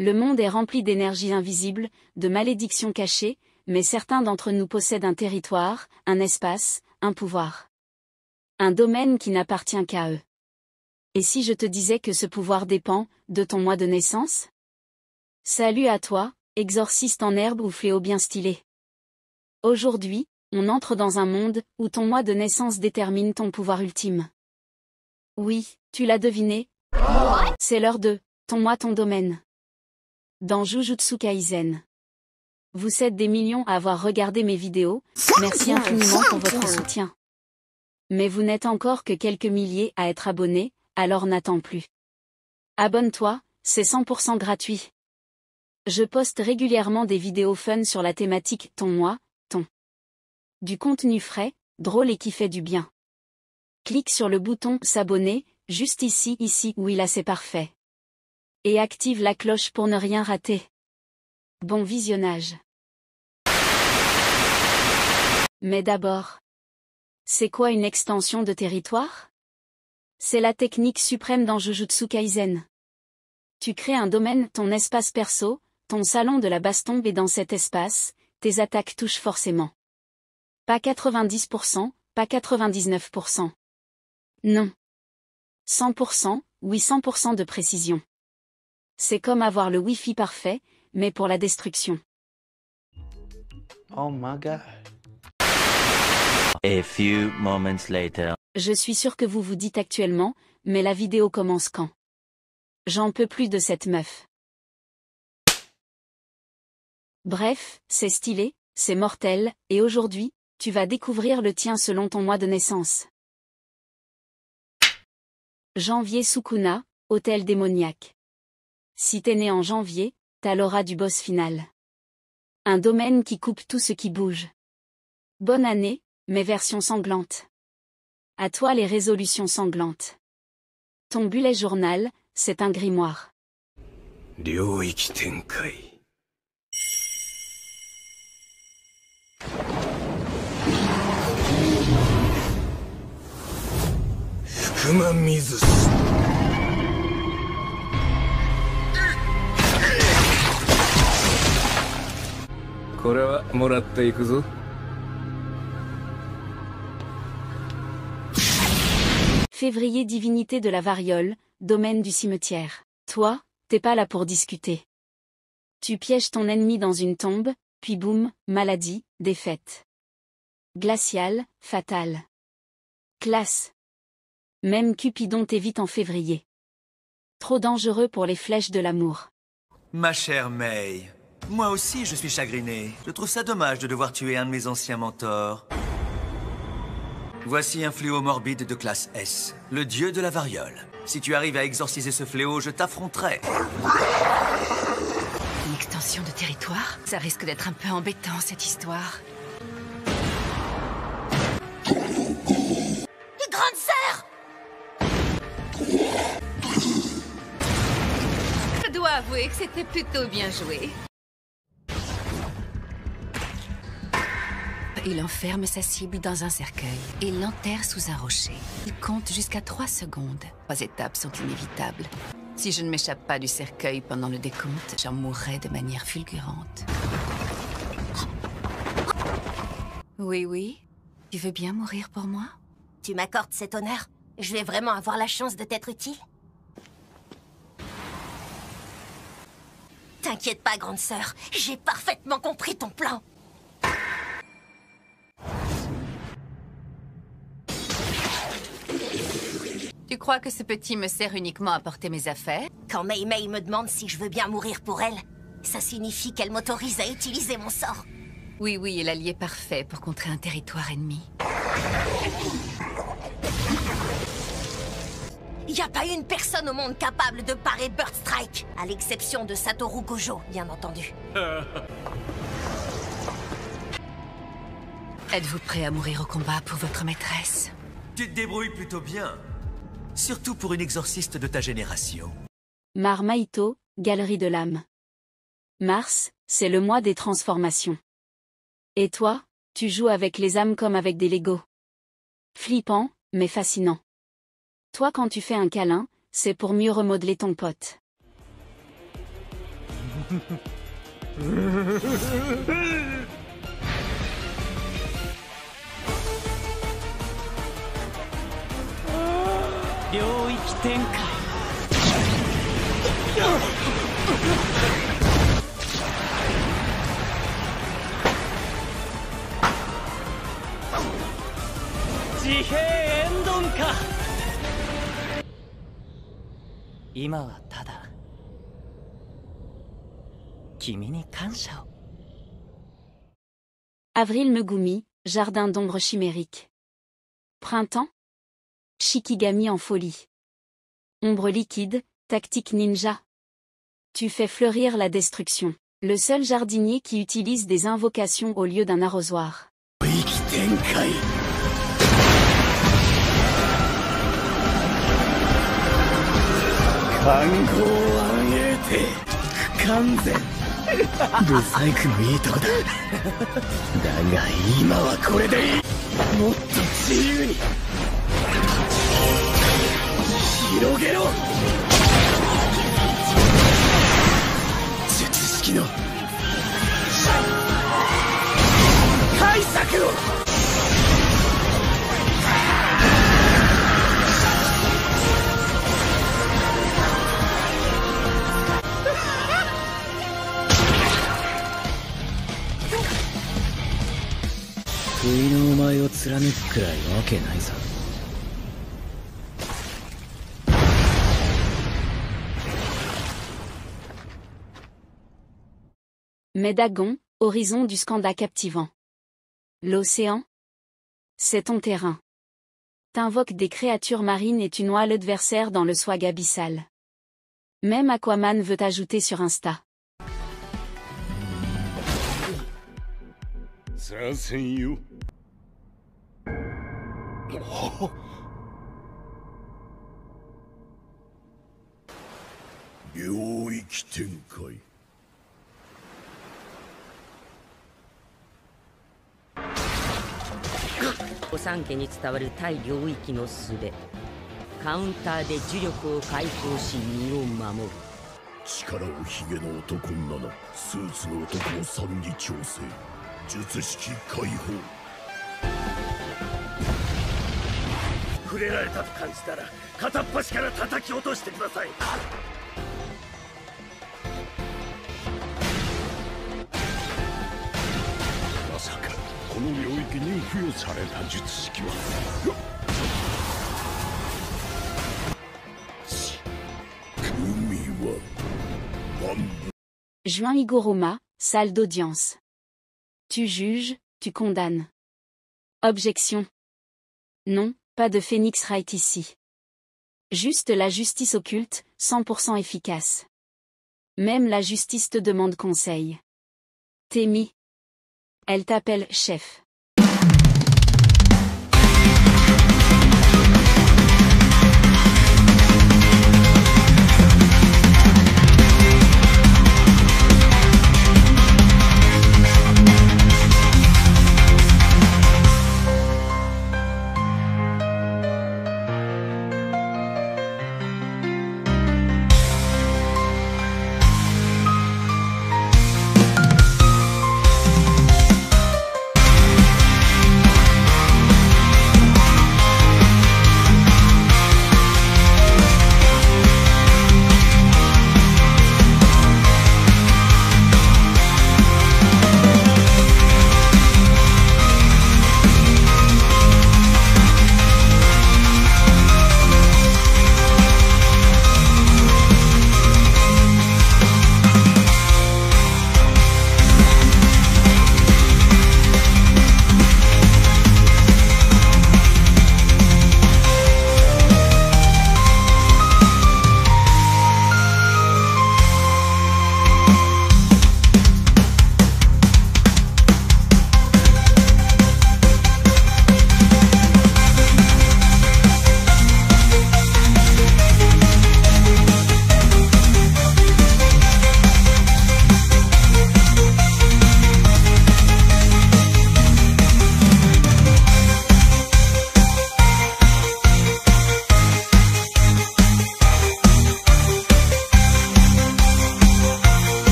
Le monde est rempli d'énergie invisible, de malédictions cachées, mais certains d'entre nous possèdent un territoire, un espace, un pouvoir. Un domaine qui n'appartient qu'à eux. Et si je te disais que ce pouvoir dépend de ton mois de naissance? Salut à toi, exorciste en herbe ou fléau bien stylé. Aujourd'hui, on entre dans un monde où ton mois de naissance détermine ton pouvoir ultime. Oui, tu l'as deviné. C'est l'heure de ton mois ton domaine. Dans Jujutsu Kaisen. Vous êtes des millions à avoir regardé mes vidéos, merci infiniment pour votre soutien. Mais vous n'êtes encore que quelques milliers à être abonnés, alors n'attends plus. Abonne-toi, c'est 100% gratuit. Je poste régulièrement des vidéos fun sur la thématique ton mois, ton. Du contenu frais, drôle et qui fait du bien. Clique sur le bouton s'abonner, juste ici, oui là c'est parfait. Et active la cloche pour ne rien rater. Bon visionnage. Mais d'abord, c'est quoi une extension de territoire? C'est la technique suprême dans Jujutsu Kaisen. Tu crées un domaine, ton espace perso, ton salon de la baston et dans cet espace, tes attaques touchent forcément. Pas 90%, pas 99%. Non. 100%, oui 100% de précision. C'est comme avoir le Wi-Fi parfait, mais pour la destruction. Oh my god. A few moments later. Je suis sûr que vous vous dites actuellement, mais la vidéo commence quand? J'en peux plus de cette meuf. Bref, c'est stylé, c'est mortel, et aujourd'hui, tu vas découvrir le tien selon ton mois de naissance. Janvier Sukuna, hôtel démoniaque. Si t'es né en janvier, t'as l'aura du boss final. Un domaine qui coupe tout ce qui bouge. Bonne année, mais version sanglante. À toi les résolutions sanglantes. Ton bullet journal, c'est un grimoire. Ryōiki Tenkai. Fukuma Mizushi. これはもらっていくぞ。Février divinité de la variole, domaine du cimetière. Toi, t'es pas là pour discuter. Tu pièges ton ennemi dans une tombe, puis boum, maladie, défaite. Glacial, fatal. Classe. Même Cupidon t'évite en février. Trop dangereux pour les flèches de l'amour. Ma chère May, moi aussi je suis chagriné. Je trouve ça dommage de devoir tuer un de mes anciens mentors. Voici un fléau morbide de classe S, le dieu de la variole. Si tu arrives à exorciser ce fléau, je t'affronterai. Une extension de territoire? Ça risque d'être un peu embêtant, cette histoire. Grande sœur! Je dois avouer que c'était plutôt bien joué. Il enferme sa cible dans un cercueil et l'enterre sous un rocher. Il compte jusqu'à 3 secondes. 3 étapes sont inévitables. Si je ne m'échappe pas du cercueil pendant le décompte, j'en mourrai de manière fulgurante. Oui. Tu veux bien mourir pour moi? Tu m'accordes cet honneur? Je vais vraiment avoir la chance de t'être utile? T'inquiète pas, grande sœur. J'ai parfaitement compris ton plan. Tu crois que ce petit me sert uniquement à porter mes affaires? Quand Mei Mei me demande si je veux bien mourir pour elle, ça signifie qu'elle m'autorise à utiliser mon sort. Oui, et l'allié parfait pour contrer un territoire ennemi. Y a pas une personne au monde capable de parer Bird Strike, à l'exception de Satoru Gojo, bien entendu. Êtes-vous prêt à mourir au combat pour votre maîtresse? Tu te débrouilles plutôt bien. Surtout pour une exorciste de ta génération. Mar Maito, Galerie de l'âme. Mars, c'est le mois des transformations. Et toi, tu joues avec les âmes comme avec des Legos. Flippant, mais fascinant. Toi quand tu fais un câlin, c'est pour mieux remodeler ton pote. 領域展開。自閉エンドンか。今はただ君に感謝を。 Avril Megumi, jardin d'ombre chimérique. Printemps? Shikigami en folie. Ombre liquide, tactique ninja. Tu fais fleurir la destruction. Le seul jardinier qui utilise des invocations au lieu d'un arrosoir. 暗号暗影て不完全ブサイクもいいとこだだが今はこれでいいもっと自由に広げろ術式の対策を不意のお前を貫くくらいわけないぞ Médagon, horizon du Skanda captivant. L'océan? C'est ton terrain. T'invoques des créatures marines et tu noies l'adversaire dans le swag abyssal. Même Aquaman veut t'ajouter sur Insta. させんよ領域展開御三家に伝わる対領域の術カウンターで呪力を解放し身を守る力をひげの男7スーツの男を3に調整術式解放触れられたと感じたら片っ端から叩き落としてくださいまさかこの領域に付与された術式は海は万物 Juin Higuruma, salle d'audience. Tu juges, tu condamnes. Objection. Non, pas de Phoenix Wright ici. Juste la justice occulte, 100% efficace. Même la justice te demande conseil. Temi. Elle t'appelle chef.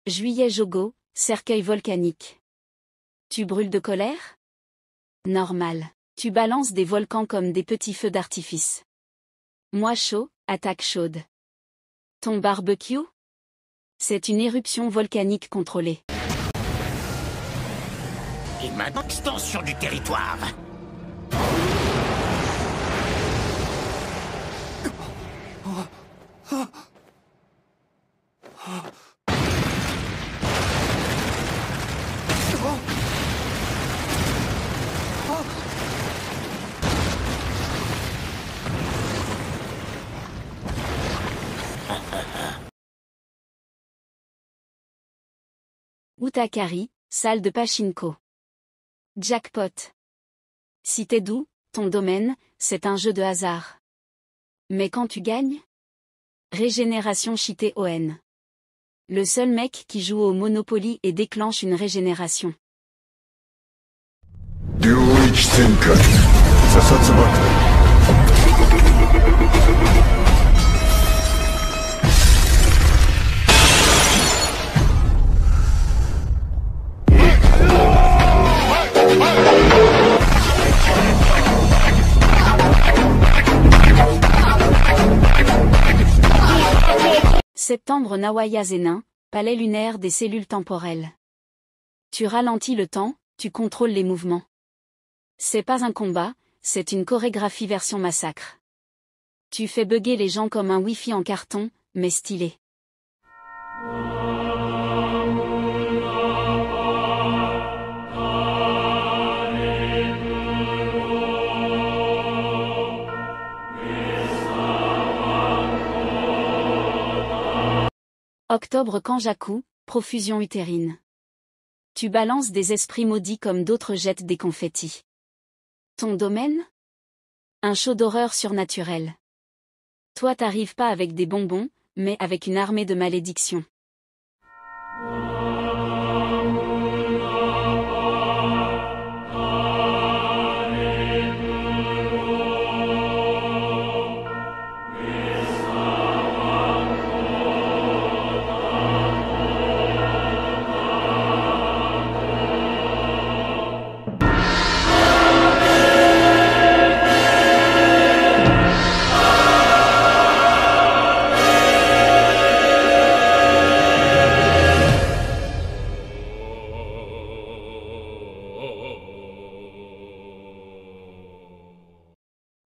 Juillet Jogo, cercueil volcanique. Tu brûles de colère? Normal. Tu balances des volcans comme des petits feux d'artifice. Moi chaud, attaque chaude. Ton barbecue? C'est une éruption volcanique contrôlée. Et maintenant, extension du territoire. Utakari, salle de pachinko. Jackpot. Si t'es doux, ton domaine, c'est un jeu de hasard. Mais quand tu gagnes? Régénération cheatée ON. Le seul mec qui joue au Monopoly et déclenche une régénération. Septembre Nawaya Zenin, palais lunaire des cellules temporelles. Tu ralentis le temps, tu contrôles les mouvements. C'est pas un combat, c'est une chorégraphie version massacre. Tu fais bugger les gens comme un Wi-Fi en carton, mais stylé. Octobre Kanjaku, profusion utérine. Tu balances des esprits maudits comme d'autres jettent des confettis. Ton domaine? Un show d'horreur surnaturel. Toi t'arrives pas avec des bonbons, mais avec une armée de malédictions.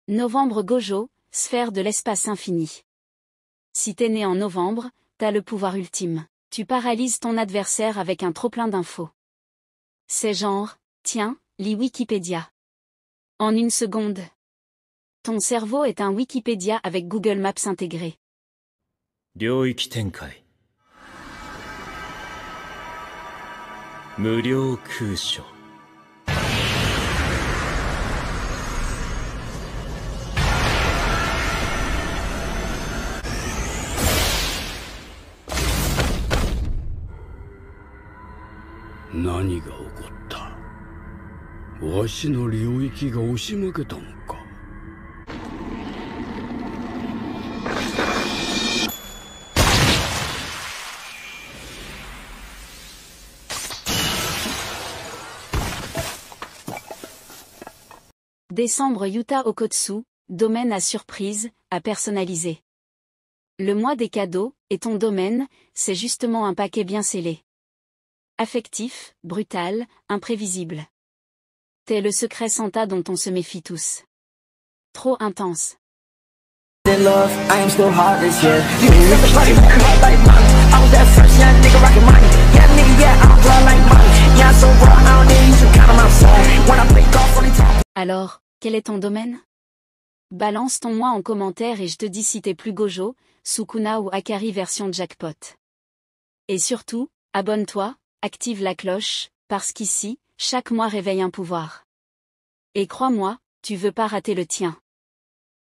Novembre Gojo, sphère de l'espace infini. Si t'es né en novembre, t'as le pouvoir ultime. Tu paralyses ton adversaire avec un trop-plein d'infos. C'est genre, tiens, lis Wikipédia. En une seconde. Ton cerveau est un Wikipédia avec Google Maps intégré. 領域展開。無料空所。何が起こった？わしの領域が押し負けたのか。Décembre Yuta Okotsu, domaine à surprise, à personnaliser. Le mois des cadeaux, et ton domaine, c'est justement un paquet bien scellé. Affectif, brutal, imprévisible. T'es le secret Santa dont on se méfie tous. Trop intense. Alors, quel est ton domaine? Balance ton moi en commentaire et je te dis si t'es plus Gojo, Sukuna ou Akari version jackpot. Et surtout, abonne-toi, active la cloche, parce qu'ici, chaque mois réveille un pouvoir. Et crois-moi, tu veux pas rater le tien.